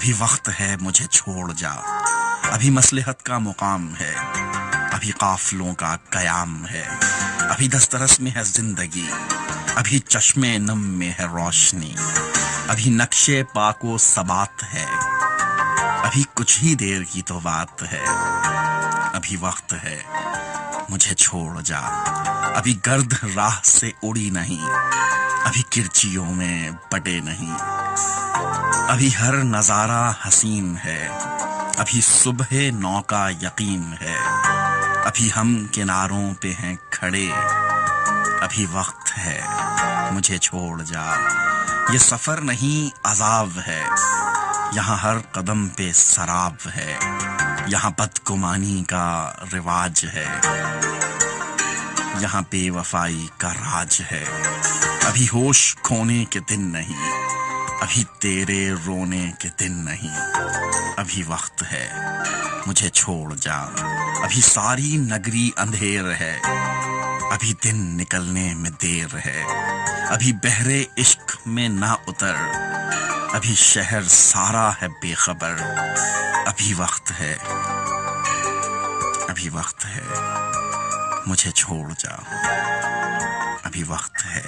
ابھی وقت ہے مجھے چھوڑ جا، ابھی مصلحت کا مقام ہے، ابھی قافلوں کا قیام ہے، ابھی دسترس میں ہے زندگی، ابھی چشم نم میں ہے روشنی، ابھی نقشے پاک و ثبات ہے، ابھی کچھ ہی دیر کی تو بات ہے، ابھی وقت ہے مجھے چھوڑ جا، ابھی گرد راہ سے اڑی نہیں، ابھی کرچیوں میں بٹے نہیں، ابھی ہر نظارہ حسین ہے، ابھی صبح نو کا یقین ہے، ابھی ہم کناروں پہ ہیں کھڑے، ابھی وقت ہے مجھے چھوڑ جا۔ یہ سفر نہیں عذاب ہے، یہاں ہر قدم پہ سراب ہے، یہاں بدگمانی کا رواج ہے، یہاں بے وفائی کا راج ہے، ابھی ہوش کھونے کے دن نہیں، ابھی تیرے رونے کے دن نہیں، ابھی وقت ہے مجھے چھوڑ جا۔ ابھی ساری نگری اندھیر ہے، ابھی دن نکلنے میں دیر ہے، ابھی بحر عشق میں نہ اتر، ابھی شہر سارا ہے بے خبر، ابھی وقت ہے، ابھی وقت ہے مجھے چھوڑ جا، ابھی وقت ہے۔